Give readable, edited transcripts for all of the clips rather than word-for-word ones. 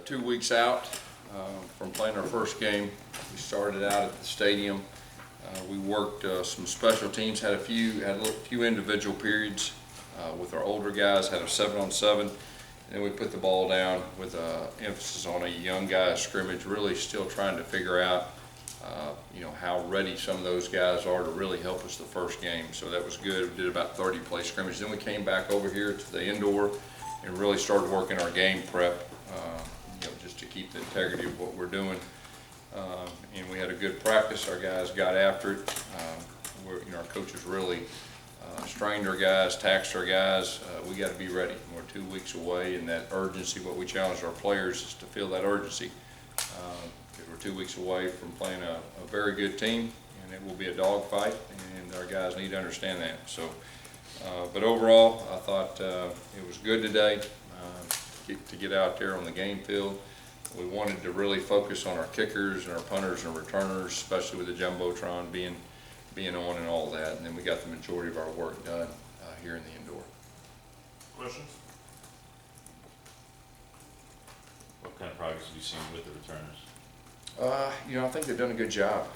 2 weeks out from playing our first game. We started out at the stadium. We worked some special teams, had a few individual periods with our older guys, had a 7-on-7, and then we put the ball down with emphasis on a young guy scrimmage, really still trying to figure out how ready some of those guys are to really help us the first game. So that was good. We did about 30 play scrimmage. Then we came back over here to the indoor and really started working our game prep, just to keep the integrity of what we're doing. And we had a good practice. Our guys got after it. Our coaches really strained our guys, taxed our guys. We got to be ready. We're 2 weeks away, and that urgency, what we challenged our players is to feel that urgency. Because we're 2 weeks away from playing a very good team, and it will be a dogfight, and our guys need to understand that. So, but overall, I thought it was good today to get out there on the game field. We wanted to really focus on our kickers and our punters and returners, especially with the jumbotron being on and all that. And then we got the majority of our work done here in the indoor. Questions? What kind of progress have you seen with the returners? I think they've done a good job.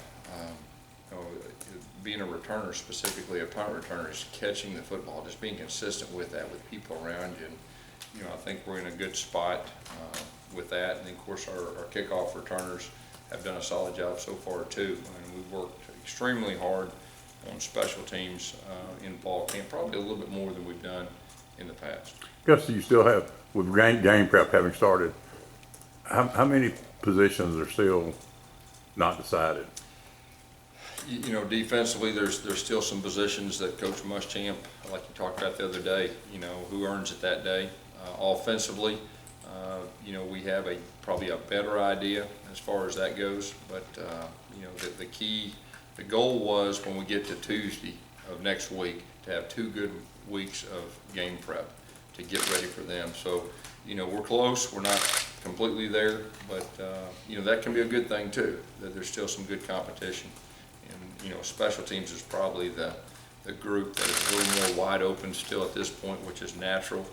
Being a returner, specifically a punt returner, is catching the football, just being consistent with that, with people around you. And, I think we're in a good spot with that. And then, of course, our kickoff returners have done a solid job so far too. And we've worked extremely hard on special teams in fall camp, probably a little bit more than we've done in the past. Gus, you still have, with game prep having started, how many positions are still not decided? Defensively, there's still some positions that Coach Muschamp, like you talked about the other day, who earns it that day. Offensively, we have probably a better idea as far as that goes. But the goal was when we get to Tuesday of next week to have 2 good weeks of game prep to get ready for them. So, we're close. We're not completely there, but that can be a good thing too. That there's still some good competition. And special teams is probably the group that is a little more wide open still at this point, which is natural,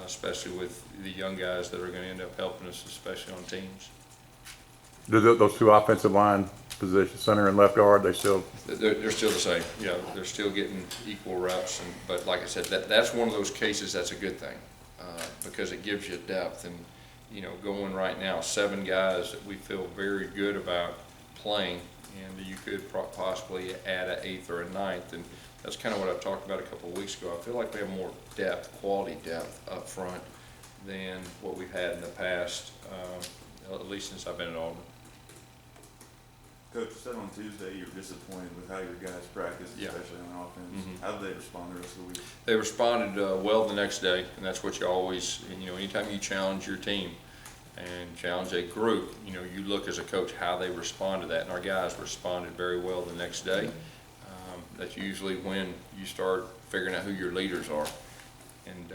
especially with the young guys that are going to end up helping us, especially on teams. Do those 2 offensive line positions, center and left guard, they're still the same. They're still getting equal reps. But like I said, that's one of those cases that's a good thing because it gives you depth. And going right now, 7 guys that we feel very good about playing. And you could possibly add an 8th or a 9th, and that's kind of what I talked about a couple of weeks ago. I feel like we have more depth, quality depth up front than what we've had in the past, at least since I've been at Auburn. Coach, you said on Tuesday you were disappointed with how your guys practiced, especially on offense. Mm-hmm. How did they respond the rest of the week? They responded well the next day, and that's what you always, anytime you challenge your team and challenge a group, you look as a coach how they respond to that, and our guys responded very well the next day. That's usually when you start figuring out who your leaders are and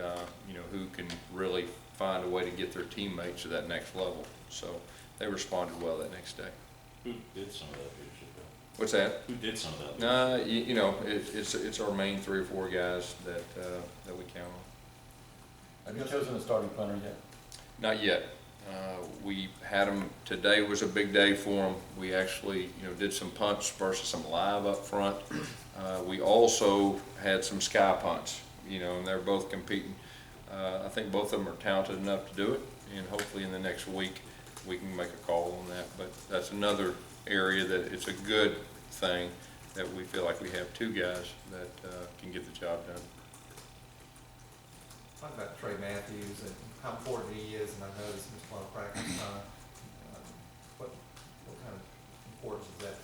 who can really find a way to get their teammates to that next level. So they responded well that next day. Who did some of that leadership though? What's that? Who did some of that? It's our main 3 or 4 guys that we count on. Have you chosen a starting punter yet? Not yet. We had them, today was a big day for them. We actually, did some punts versus some live up front. We also had some sky punts, and they're both competing. I think both of them are talented enough to do it, and hopefully in the next week we can make a call on that. But that's another area that it's a good thing that we feel like we have 2 guys that can get the job done. Talk about Trey Matthews and how important he is, and I know this is a lot of practice time. What kind of importance is that to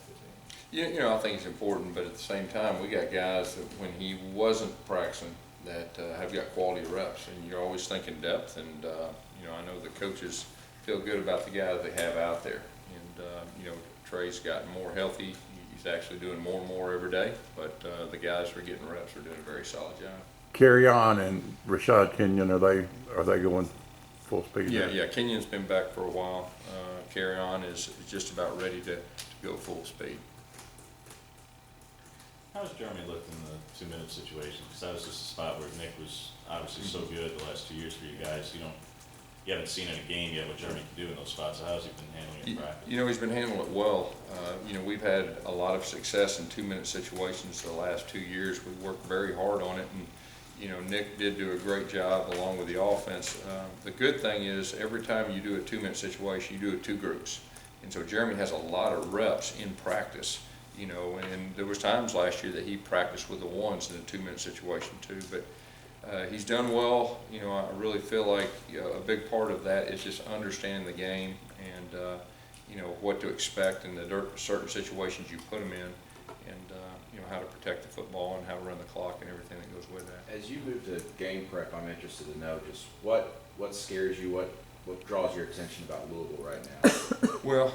the team? I think it's important, but at the same time, we got guys that when he wasn't practicing that have got quality reps, and you're always thinking depth. And I know the coaches feel good about the guys they have out there. And Trey's gotten more healthy. He's actually doing more and more every day. But the guys who are getting reps are doing a very solid job. Carry On and Rashad Kenyon, are they going full speed? Yeah. Kenyon's been back for a while. Carry On is just about ready to go full speed. How has Jeremy looked in the 2-minute situation? Because that was just a spot where Nick was obviously so good the last 2 years for you guys. you haven't seen in a game yet what Jeremy can do in those spots. So how's he been handling it in practice? You know, he's been handling it well. You know, we've had a lot of success in 2-minute situations the last 2 years. We worked very hard on it, and you know, Nick did do a great job along with the offense. The good thing is every time you do a 2-minute situation, you do it 2 groups. And so Jeremy has a lot of reps in practice, you know, and there was times last year that he practiced with the ones in a 2-minute situation too. But he's done well. You know, I really feel like a big part of that is just understanding the game and, you know, what to expect in the certain situations you put him in, and, you know, how to protect the football and how to run the clock and everything that goes with that. As you move to game prep, I'm interested to know just what scares you, what draws your attention about Louisville right now? Well,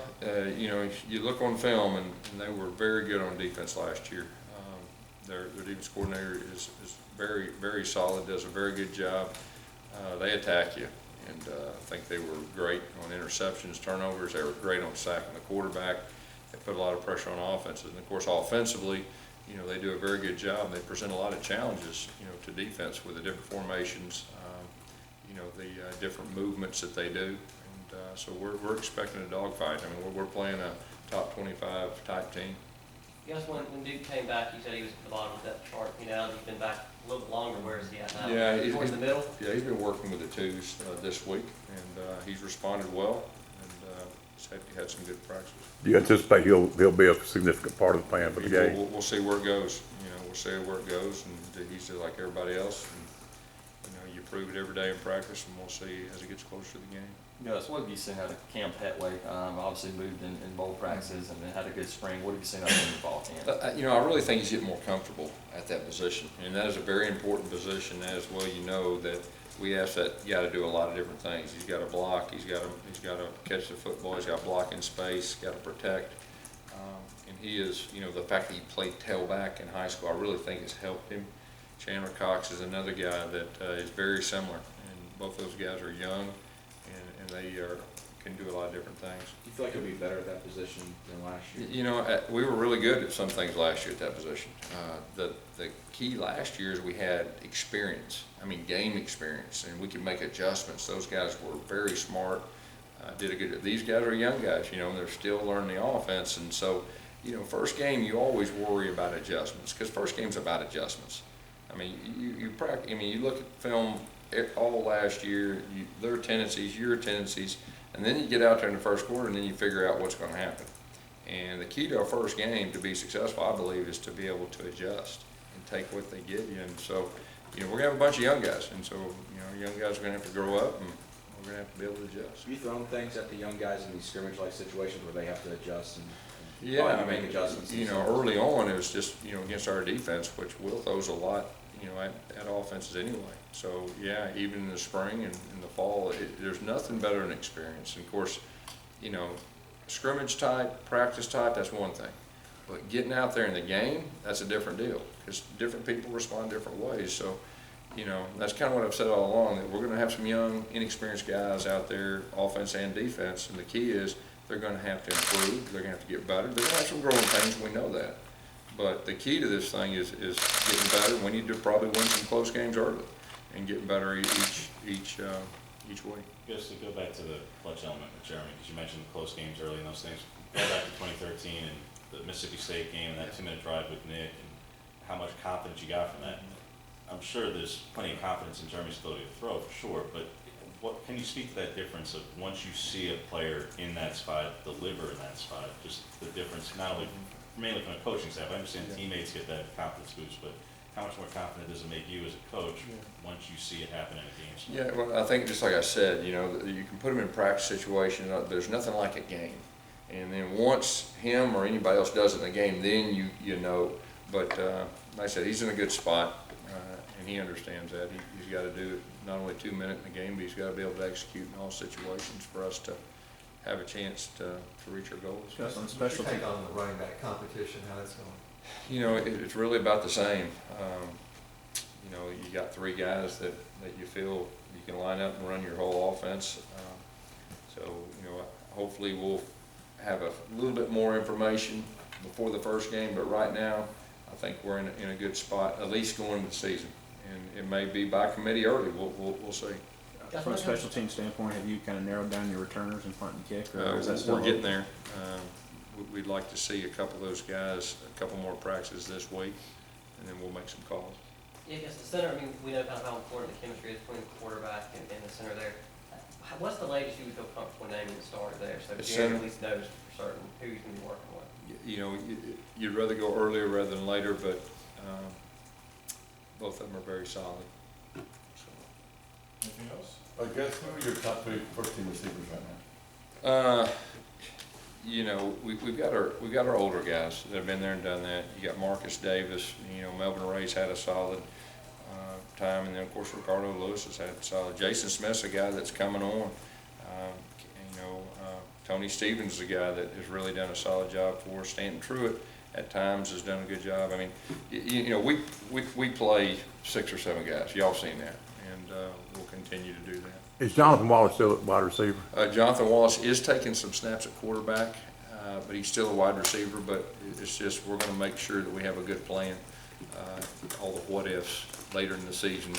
you know, you look on film, and they were very good on defense last year. Their defense coordinator is very, very solid, does a very good job. They attack you, and I think they were great on interceptions, turnovers. They were great on sacking the quarterback. They put a lot of pressure on offenses, and of course, offensively, you know, they do a very good job. They present a lot of challenges, you know, to defense with the different formations, you know, the different movements that they do. And so we're expecting a dogfight. I mean, we're playing a top 25 type team. You guys, when Duke came back, you said he was at the bottom of that chart. You know, he's been back a little bit longer. Where is he at now? Yeah, Towards the middle? Yeah, he's been working with the twos this week, and he's responded well, and he's had some good practices. Do you anticipate he'll be a significant part of the plan for the game? We'll see where it goes. You know, we'll see where it goes, and he's just like everybody else. And, you know, you prove it every day in practice, and we'll see as it gets closer to the game. Gus, what have you seen out of Cam Petway? Obviously moved in bowl practices and then had a good spring. What have you seen out of him in the fall camp? You know, I really think he's getting more comfortable at that position, and that is a very important position. As well, you know that we ask that guy to do a lot of different things. He's got to block. He's got to catch the football. He's got to block in space. He's got to protect. And he is, you know, the fact that he played tailback in high school, I really think has helped him. Chandler Cox is another guy that is very similar, and both those guys are young. And they can do a lot of different things. Do you feel like he'll be better at that position than last year? You know, we were really good at some things last year at that position. The key last year is we had experience. I mean, game experience, and we could make adjustments. Those guys were very smart, did a good. These guys are young guys, you know, and they're still learning the offense. And so, you know, first game you always worry about adjustments because first game's about adjustments. I mean, you practice. I mean, you look at film all last year, their tendencies, your tendencies, and then you get out there in the first quarter and then you figure out what's going to happen. And the key to our first game to be successful, I believe, is to be able to adjust and take what they give you. And so, you know, we're going to have a bunch of young guys, and so, you know, young guys are going to have to grow up, and we're going to have to be able to adjust. Have you thrown things at the young guys in these scrimmage-like situations where they have to adjust and Yeah, I make mean, adjustments? you know, early on it was just, you know, against our defense, which Will throws a lot, you know, at offenses anyway. So, yeah, even in the spring and in the fall, there's nothing better than experience. And of course, you know, scrimmage type, practice type, that's one thing. But getting out there in the game, that's a different deal because different people respond different ways. So, you know, that's kind of what I've said all along, that we're going to have some young, inexperienced guys out there, offense and defense, and the key is they're going to have to improve, they're going to have to get better. They're going to have some growing pains, we know that. But the key to this thing is getting better. We need to probably win some close games early and getting better each week. Just to go back to the clutch element with Jeremy, because you mentioned the close games early and those things. Go back to 2013 and the Mississippi State game and that 2-minute drive with Nick and how much confidence you got from that. I'm sure there's plenty of confidence in Jeremy's ability to throw, for sure, but what can you speak to that difference of once you see a player in that spot, deliver in that spot, just the difference, not only mainly from a coaching staff, I understand teammates get that confidence boost, but how much more confident does it make you as a coach once you see it happen in a game? Yeah, well, I think just like I said, you know, you can put them in practice situations. There's nothing like a game. And then once him or anybody else does it in a game, then you know. But like I said, he's in a good spot, and he understands that. He's got to do it not only 2 minutes in the game, but he's got to be able to execute in all situations for us to have a chance to reach our goals. On special take on the running back competition, how that's going? You know, it's really about the same. You know, you got 3 guys that you feel you can line up and run your whole offense. So, you know, hopefully we'll have a little bit more information before the first game, but right now I think we're in a good spot, at least going into the season. And it may be by committee early. We'll see. From a special team standpoint, have you kind of narrowed down your returners and punt and kick, or is that still? We're getting there. We'd like to see a couple of those guys, a couple more practices this week, and then we'll make some calls. Yeah, I guess the center, I mean, we know kind of how important the chemistry is between the quarterback and the center there. What's the latest you would feel comfortable naming the starter there, so The Jerry center? at least knows for certain who he's going to be working with? You know, you'd rather go earlier rather than later, but both of them are very solid. So. Anything else? I guess who are your top 3 first-team receivers right now? You know, we've got our older guys that have been there and done that. You got Marcus Davis. You know, Melvin Ray's had a solid time, and then of course Ricardo Lewis has had solid. Jason Smith's a guy that's coming on. You know, Tony Stevens is a guy that has really done a solid job for us. Stanton Truitt at times has done a good job. I mean, you know, we play 6 or 7 guys. Y'all seen that, and we'll continue to do that. Is Jonathan Wallace still at wide receiver? Jonathan Wallace is taking some snaps at quarterback, but he's still a wide receiver. But it's just we're going to make sure that we have a good plan. All the what ifs later in the season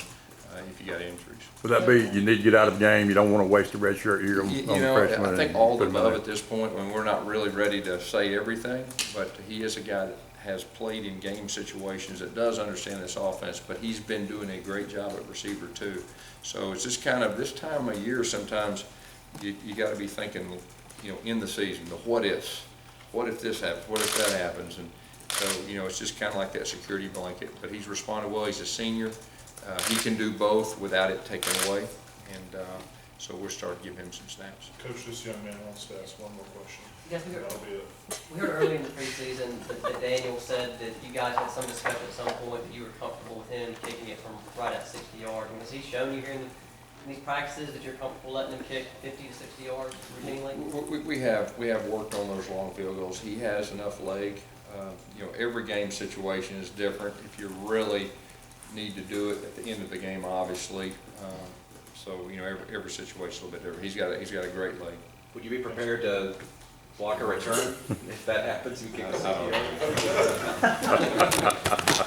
if you got injuries. Would that be you need to get out of the game? You don't want to waste a red shirt year on You the know, freshman? I think all the above at this point. When we're not really ready to say everything, but he is a guy that has played in game situations, that does understand this offense, but he's been doing a great job at receiver too. So it's just kind of this time of year, sometimes you got to be thinking, you know, in the season, the what ifs. What if this happens? What if that happens? And so, you know, it's just kind of like that security blanket. But he's responded well. He's a senior. He can do both without it taken away. And so we're starting to give him some snaps. Coach, this young man wants to ask one more question. Yes, That'll be it. we heard early in the preseason that Daniel said that you guys had some discussion at some point that you were comfortable with him kicking it from right at 60 yards. And has he shown you here in these practices that you're comfortable letting him kick 50 to 60 yards routinely? We have worked on those long field goals. He has enough leg. You know, every game situation is different. If you really need to do it at the end of the game, obviously. So you know, every situation is a little bit different. He's got a great leg. Would you be prepared to block a return if that happens? You kick the 60 yards?